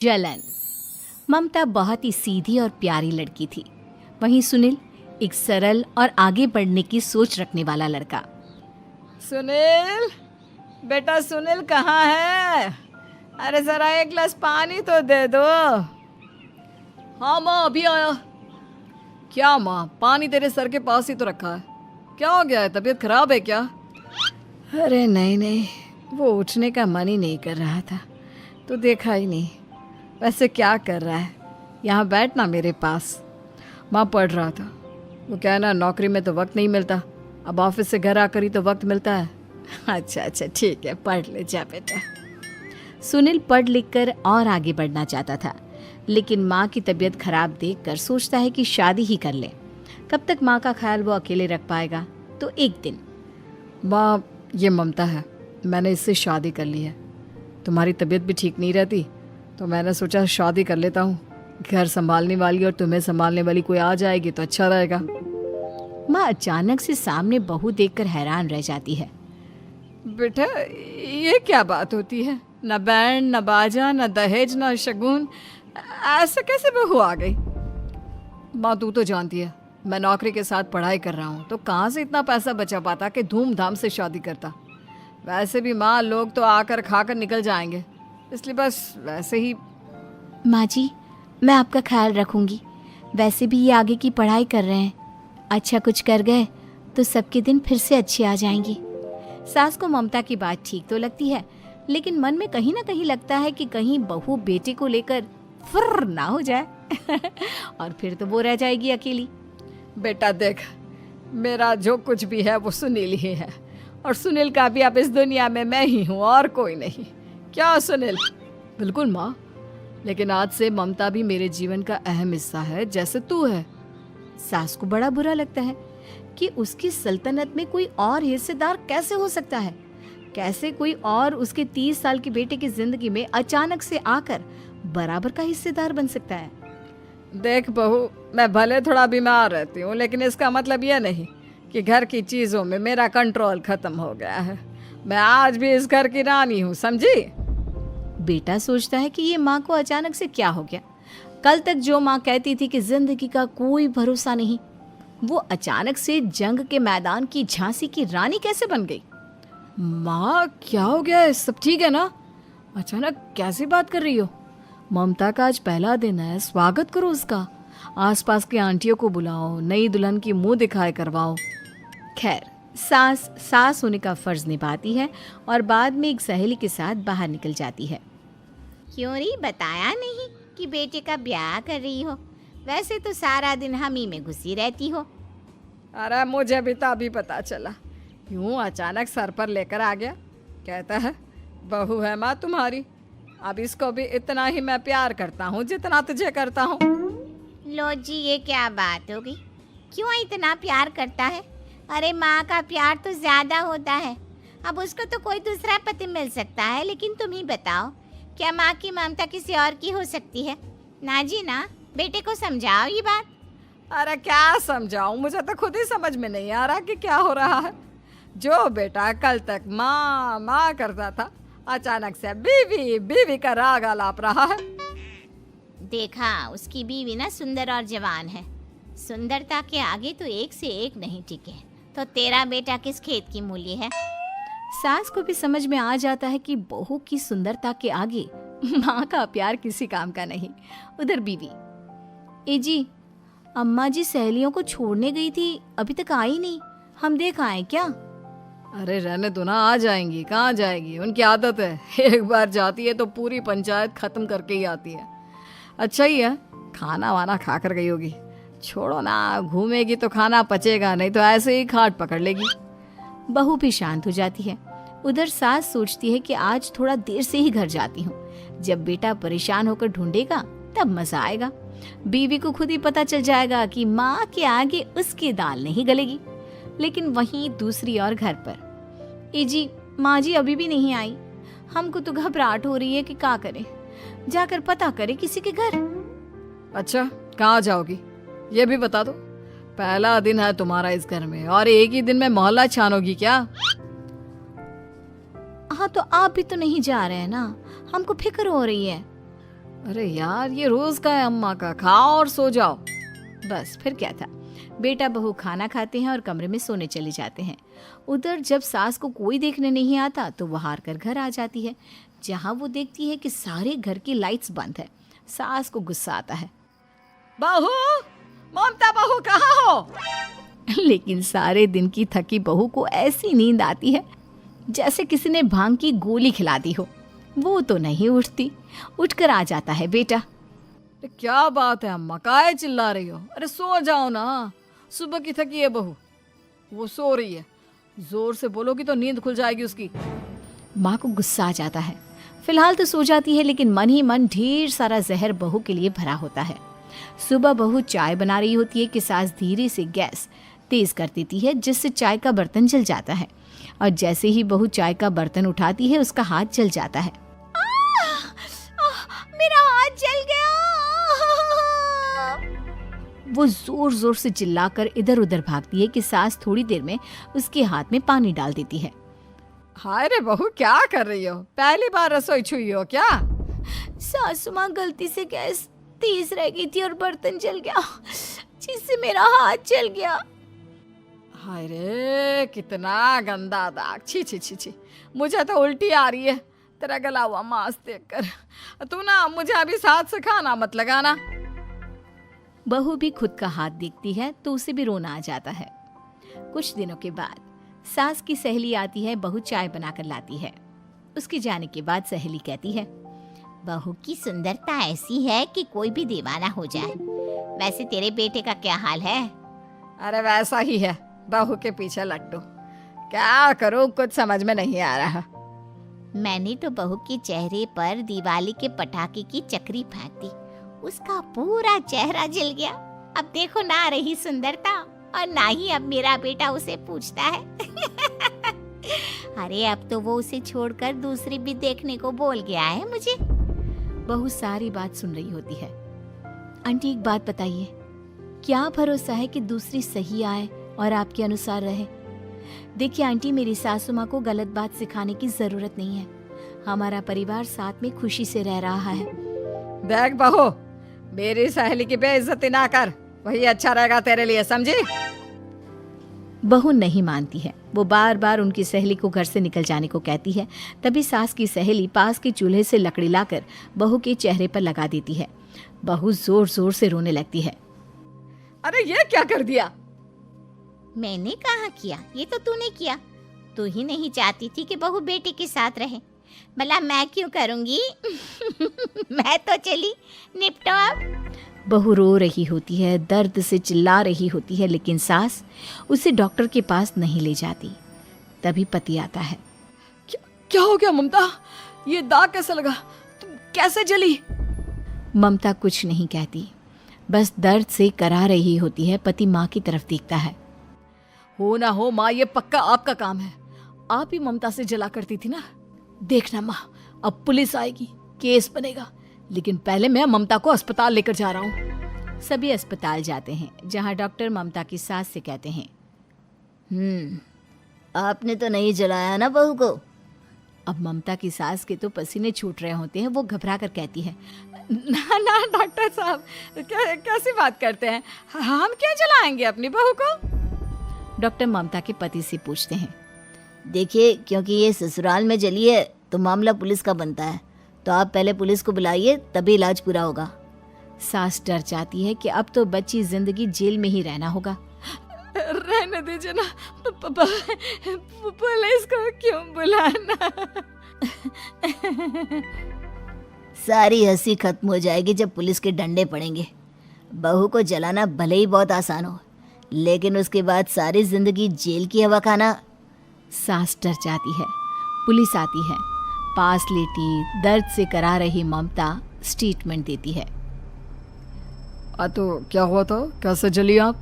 जलन। ममता बहुत ही सीधी और प्यारी लड़की थी। वहीं सुनील एक सरल और आगे बढ़ने की सोच रखने वाला लड़का। सुनील, बेटा सुनील कहाँ है? अरे जरा एक गिलास पानी तो दे दो। हाँ माँ, अभी आया। क्या माँ, पानी तेरे सर के पास ही तो रखा है। क्या हो गया है, तबीयत खराब है क्या? अरे नहीं नहीं, वो उठने का मन ही नहीं कर रहा था, तो देखा ही नहीं। वैसे क्या कर रहा है? यहाँ बैठ ना मेरे पास। माँ पढ़ रहा था। वो क्या है ना, नौकरी में तो वक्त नहीं मिलता, अब ऑफिस से घर आकर ही तो वक्त मिलता है। अच्छा अच्छा ठीक है, पढ़ ले जा बेटा। सुनील पढ़ लिख कर और आगे बढ़ना चाहता था, लेकिन माँ की तबीयत खराब देखकर सोचता है कि शादी ही कर ले। कब तक माँ का ख्याल वो अकेले रख पाएगा? तो एक दिन, माँ ये ममता है, मैंने इससे शादी कर ली है। तुम्हारी तबीयत भी ठीक नहीं रहती, तो मैंने सोचा शादी कर लेता हूँ। घर संभालने वाली और तुम्हें संभालने वाली कोई आ जाएगी तो अच्छा रहेगा। माँ अचानक से सामने बहू देखकर हैरान रह जाती है। बेटा ये क्या बात होती है? न बैंड, न बाजा, न दहेज, न शगुन, ऐसा कैसे बहू आ गई? माँ तू तो जानती है, मैं नौकरी के साथ पढ़ाई कर रहा हूँ, तो कहाँ से इतना पैसा बचा पाता कि धूमधाम से शादी करता। वैसे भी माँ, लोग तो आकर खाकर निकल जाएंगे, इसलिए बस वैसे ही। माँ जी, मैं आपका ख्याल रखूंगी। वैसे भी ये आगे की पढ़ाई कर रहे हैं, अच्छा कुछ कर गए तो सबके दिन फिर से अच्छे आ जाएंगे। सास को ममता की बात ठीक तो लगती है, लेकिन मन में कहीं ना कहीं लगता है कि कहीं बहू बेटे को लेकर फुर्र ना हो जाए और फिर तो वो रह जाएगी अकेली। बेटा देख, मेरा जो कुछ भी है वो सुनील ही है, और सुनील का भी अब इस दुनिया में मैं ही हूँ और कोई नहीं। क्या सुनील? बिल्कुल माँ, लेकिन आज से ममता भी मेरे जीवन का अहम हिस्सा है, जैसे तू है। सास को बड़ा बुरा लगता है कि उसकी सल्तनत में कोई और हिस्सेदार कैसे हो सकता है। कैसे कोई और उसके 30 साल के बेटे की जिंदगी में अचानक से आकर बराबर का हिस्सेदार बन सकता है। देख बहू, मैं भले थोड़ा बीमार रहती हूँ, लेकिन इसका मतलब यह नहीं कि घर की चीज़ों में मेरा कंट्रोल खत्म हो गया है। मैं आज भी इस घर की रानी हूँ, समझी? बेटा सोचता है कि ये माँ को अचानक से क्या हो गया। कल तक जो माँ कहती थी कि जिंदगी का कोई भरोसा नहीं, वो अचानक से जंग के मैदान की झांसी की रानी कैसे बन गई? माँ क्या हो गया है? सब ठीक है ना? अचानक कैसी बात कर रही हो? ममता का आज पहला दिन है, स्वागत करो उसका। आसपास की आंटियों को बुलाओ, नई दुल्हन की मुंह दिखाए करवाओ। खैर, सास होने का फर्ज निभाती है और बाद में एक सहेली के साथ बाहर निकल जाती है। क्यों री बताया नहीं कि बेटे का ब्याह कर रही हो? वैसे तो सारा दिन हम ही में घुसी रहती हो। अरे मुझे भी तो अभी पता चला, यूं अचानक सर पर लेकर आ गया। कहता है बहू है माँ तुम्हारी, अब इसको भी इतना ही मैं प्यार करता हूँ जितना तुझे करता हूँ। लो जी, ये क्या बात होगी? क्यों इतना प्यार करता है? अरे माँ का प्यार तो ज्यादा होता है। अब उसको तो कोई दूसरा पति मिल सकता है, लेकिन तुम ही बताओ, क्या माँ की ममता किसी और की हो सकती है? ना जी ना, बेटे को समझाओ ये बात। अरे क्या समझाऊं, मुझे तो खुद ही समझ में नहीं आ रहा कि क्या हो रहा है। जो बेटा कल तक माँ माँ करता था, अचानक से बीवी बीवी का राग आलाप रहा है। देखा, उसकी बीवी ना सुंदर और जवान है। सुंदरता के आगे तो एक से एक नहीं टिके, तो तेरा बेटा किस खेत की मूली है? सास को भी समझ में आ जाता है कि बहू की सुंदरता के आगे माँ का प्यार किसी काम का नहीं। उधर बीवी, ए जी, अम्मा जी सहेलियों को छोड़ने गई थी, अभी तक आई नहीं, हम देख आए क्या? अरे रहने दो ना, आ जाएंगी। कहाँ जाएगी, उनकी आदत है, एक बार जाती है तो पूरी पंचायत खत्म करके ही आती है। अच्छा ही है, खाना वाना खा कर गई होगी। छोड़ो ना, घूमेगी तो खाना पचेगा, नहीं तो ऐसे ही खाट पकड़ लेगी। बहू भी शांत हो जाती है। उधर सास सोचती है कि आज थोड़ा देर से ही घर जाती हूँ, जब बेटा परेशान होकर ढूंढेगा तब मजा आएगा। बीवी को खुद ही पता चल जाएगा कि माँ के आगे उसकी दाल नहीं गलेगी। लेकिन वहीं दूसरी ओर घर पर, ए जी, माँ जी अभी भी नहीं आई, हमको तो घबराहट हो रही है कि क्या करें, जाकर पता करें किसी के घर। अच्छा, कहाँ जाओगी ये भी बता दो। पहला दिन है तुम्हारा इस घर में, और एक ही दिन में मोहल्ला छानोगी क्या? हाँ, तो आप भी तो नहीं जा रहे हैं ना, हमको फिक्र हो रही है। अरे यार, ये रोज का है अम्मा का, खाओ और सो जाओ। बस फिर क्या था। बेटा बहू खाना खाते हैं और कमरे में सोने चले जाते हैं। उधर जब सास को कोई देखने नहीं आता तो वो हार कर घर आ जाती है, जहाँ वो देखती है कि सारे घर की लाइट्स बंद है। सास को गुस्सा आता है, बहू, ममता बहू कहाँ हो? लेकिन सारे दिन की थकी बहू को ऐसी नींद आती है जैसे किसी ने भांग की गोली खिला दी हो। वो तो नहीं उठती। उठकर आ जाता है बेटा। अरे क्या बात है अम्मा, काहे चिल्ला रही हो? अरे सो जाओ ना, सुबह की थकी है बहू, वो सो रही है। जोर से बोलोगी तो नींद खुल जाएगी उसकी। माँ को गुस्सा आ जाता है। फिलहाल तो सो जाती है, लेकिन मन ही मन ढेर सारा जहर बहू के लिए भरा होता है। सुबह बहू चाय बना रही होती है कि सास धीरे से गैस तेज कर देती है, जिससे चाय का बर्तन जल जाता है। और जैसे ही बहू चाय का बर्तन उठाती है, उसका हाथ जल जाता है। मेरा हाथ जल गया। वो जोर जोर से चिल्लाकर इधर उधर भागती है कि सास थोड़ी देर में उसके हाथ में पानी डाल देती है। हाय रे बहू, क्या कर रही हो? पहली बार रसोई छुई हो क्या? सासू माँ गलती से गैस तेज रह गई थी और बर्तन जल गया, जिससे मेरा हाथ जल गया। हाय रे, कितना गंदा दाग। छी छी छी छी, मुझे तो उल्टी आ रही है तेरा गला हुआ मांस देखकर। तू ना मुझे अभी साथ से खाना मत लगाना। बहू भी खुद का हाथ देखती है तो उसे भी रोना आ जाता है। कुछ दिनों के बाद सास की सहेली आती है, बहू चाय बनाकर लाती है। उसके जाने के बाद सहेली कहती है, बहू की सुंदरता ऐसी है कि कोई भी दीवाना हो जाए। वैसे तेरे बेटे का क्या हाल है? अरे वैसा ही है, बहू के पीछे लट्टू। क्या करूं, कुछ समझ में नहीं आ रहा। मैंने तो बहू के चेहरे पर दिवाली के पटाखे की चक्री फेंक दी, उसका पूरा चेहरा जल गया। अब देखो ना रही सुंदरता, और ना ही अब मेरा बेटा उसे पूछता है। अरे अब तो वो उसे छोड़कर दूसरी भी देखने को बोल गया है मुझे। बहू सारी बात सुन रही होती है। आंटी एक बात बताइए, क्या भरोसा है कि दूसरी सही आए और आपके अनुसार रहे? देखिए आंटी, मेरी सासू माँ को गलत बात सिखाने की जरूरत नहीं है। हमारा परिवार साथ में खुशी से रह रहा है। देख बहू, मेरी सहेली की बेइज्जती ना कर, वही अच्छा रहेगा तेरे लिए, समझी? बहू नहीं मानती है। वो बार बार उनकी सहेली को घर से निकल जाने को कहती है। तभी सास की सहेली पास के चूल्हे से लकड़ी लाकर बहू के चेहरे पर लगा देती है। बहू जोर जोर से रोने लगती है। अरे ये क्या कर दिया? मैंने कहा किया, ये तो तूने किया। तू ही नहीं चाहती थी कि बहू बेटे के साथ रहे, भला मैं क्यों करूंगी? मैं तो चली, निपटो अब। बहू रो रही होती है, दर्द से चिल्ला रही होती है, लेकिन सास उसे डॉक्टर के पास नहीं ले जाती। तभी पति आता है। क्या हो गया ममता? ये दाग कैसे लगा? तुम कैसे जली? ममता कुछ नहीं कहती, बस दर्द से करा रही होती है। पति माँ की तरफ देखता है। हो ना हो माँ, ये पक्का आपका काम है। आप ही ममता से जला करती थी ना। देखना माँ, अब पुलिस आएगी, केस बनेगा, लेकिन पहले मैं ममता को अस्पताल लेकर जा रहा हूँ। सभी अस्पताल जाते हैं, जहाँ डॉक्टर ममता की सास से कहते हैं, आपने तो नहीं जलाया ना बहू को? अब ममता की सास के तो पसीने छूट रहे होते हैं। वो घबरा कर कहती है, ना ना डॉक्टर साहब, कैसी बात करते हैं? हम क्यों जलाएंगे अपनी बहू को? डॉक्टर ममता के पति से पूछते हैं। देखिए, क्योंकि ये ससुराल में जली है तो मामला पुलिस का बनता है, तो आप पहले पुलिस को बुलाइए, तभी इलाज पूरा होगा। सास डर जाती है कि अब तो बच्ची जिंदगी जेल में ही रहना होगा। रहने दीजिए ना, पुलिस को क्यों बुलाना? सारी हंसी खत्म हो जाएगी जब पुलिस के डंडे पड़ेंगे। बहू को जलाना भले ही बहुत आसान हो, लेकिन उसके बाद सारी जिंदगी जेल की हवा खाना। सास डर जाती है। पुलिस आती है। पास लेटी दर्द से करा रही ममता स्टेटमेंट देती है। तो क्या हुआ था? कैसे जली आप?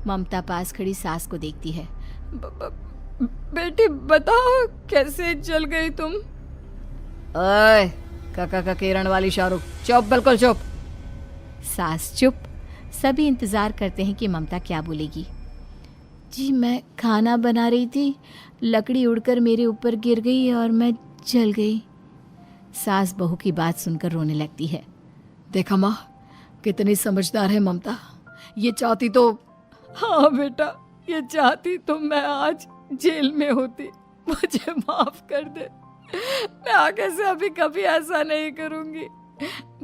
ममता पास खड़ी सास को देखती है। बेटी बताओ, कैसे जल गई तुम? ओए, काका का किरण वाली शाहरुख, चुप, बिल्कुल चुप। सास चुप। सभी इंतजार करते हैं कि ममता क्या बोलेगी। जी मैं खाना बना रही थी, लकड़ी उड़कर मेरे ऊपर गिर गई और मैं जल गई। सास बहू की बात सुनकर रोने लगती है। देखा माँ, कितनी समझदार है ममता। ये चाहती तो, हाँ बेटा, ये चाहती तो मैं आज जेल में होती। मुझे माफ कर दे, मैं आगे से अभी कभी ऐसा नहीं करूंगी।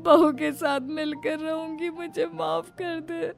बहू के साथ मिलकर रहूंगी, मुझे माफ कर दे।